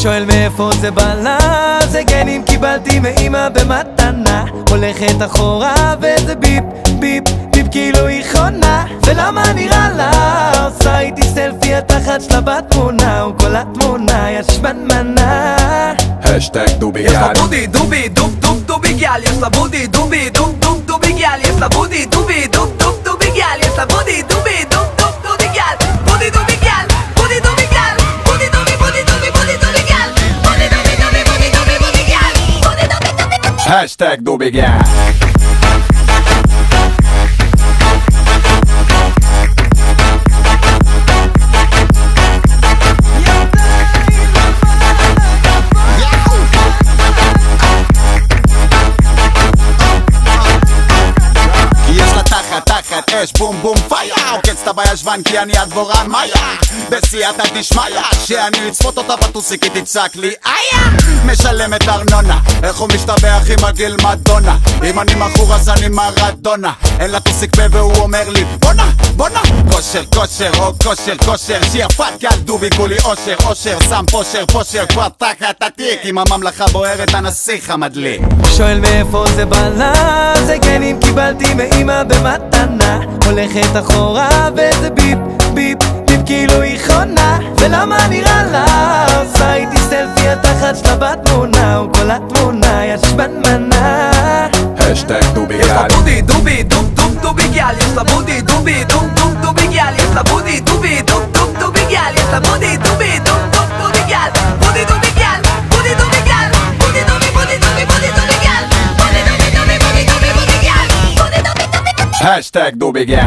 שואל מאיפה זה בא לה, זה גנים קיבלתי מאמא במתנה. הולכת אחורה וזה ביפ ביפ ביפ כאילו היא חונה. ולמה נראה לה עושה איתי סלפי התחת שלה בתמונה, וכל התמונה ישבן מנה. השטג דובי יש לה גל, בודי דובי דוב דוב דובי גל, יש לה בודי דובי דוב דוב דובי גל, יש לה בודי דובי דוב דוב דובי גל, יש לה בודי דובי דוב דוב דובי גל, בודי דובי גל, בודי דובי גל, בודי דובי בודי דובי בודי דובי גל, בודי דובי דובי בודי דובי בודי גל, בודי דובי דובי. השטג דובי גל. אש בום בום פייר, עוקץ את בישבן כי אני הדבורן מאיה. בסייעתא דשמיא, שאני אצפות אותה בטוסיק היא תצעק לי איה. משלמת ארנונה, איך הוא משתבח עם הגיל מדונה. אם אני מכור אז אני מרדונה, אין לה טוסיק פה והוא אומר לי בונה בונה. כושר כושר או כושר כושר, שירפת כעל דובי כולי אושר אושר. שם פושר פושר כבר תחת התיק, עם הממלכה בוערת הנסיך המדליק. שואל מאיפה זה בא לה, זה גנים קיבלתי מאמא במתנה. הולכת אחורה וזה ביפ ביפ ביפ כאילו היא חונה. ולמה נראה לה עושה איתי סלפי התחת שלה בתמונה, וכל התמונה ישבן מנה. השטג דובי יש לה גל, בודי דובי דוב דוב דובי גל, יש לה בודי דובי דוב דוב דובי גל, יש לה בודי דובי דוב דוב דובי גל, יש לה בודי דובי דוב דוב דובי גל, בודי דובי גל, בודי דובי גל, בודי דובי בודי דובי בודי דובי גל, בודי דובי דובי בודי דובי בודי גל, בודי דובי דובי. השטג דובי גל.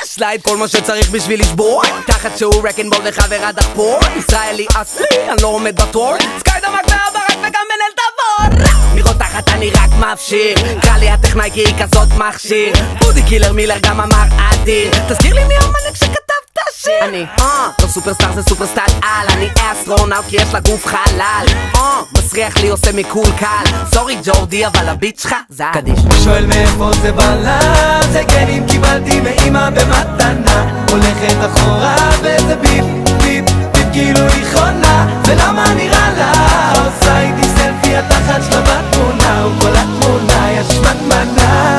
סלייד כל מה שצריך בשביל לשבור, תחת שהוא רקנבול וחברה דחפור. ישראלי אסלי, אני לא עומד בתור, סקייד המק והברק וגם מנהל תבור. לראות תחת אני רק מאפשיר, קרא לי הטכנאי כי היא כזאת מכשיר. בודי קילר מילר גם אמר אדיר, תזכיר לי מי המנהיג שכתב את השיר. אני לא סופרסטאר זה סופרסטאר על, אני אסטרונאוט כי יש לה גוף חלל. מסריח לי עושה מקול קל, סורי ג'ורדי אבל הביט שלך זה קדיש. שואל מאיפה זה בא לה, זה גנים קיבלתי מאמא במתנה. הולכת אחורה וזה ביפ ביפ ביפ כאילו היא חונה. ולמה נראה לה עושה איתי סלפי התחת שלה בתמונה, וכל התמונה ישבן מנה.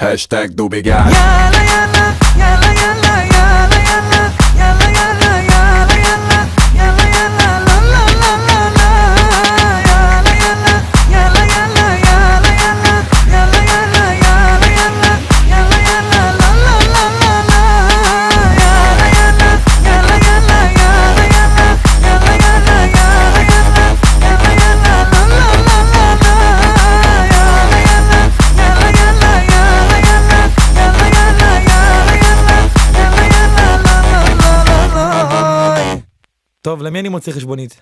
השטג דובי גל, יאללה יאללה יאללה יאללה יאללה יאללה יאללה יאללה יאללה יאללה יאללה לא לא לא לא לא. יאללה יאללה יאללה יאללה יאללה יאללה יאללה יאללה יאללה יאללה יאללה לא לא לא לא לא. יאללה יאללה יאללה יאללה יאללה יאללה יאללה יאללה יאללה יאללה יאללה יאללה לא לא לא לא לא. יאללה יאללה יאללה יאללה יאללה יאללה יאללה יאללה יאללה יאללה יאללה לא לא לא לא. טוב, למי אני מוציא חשבונית?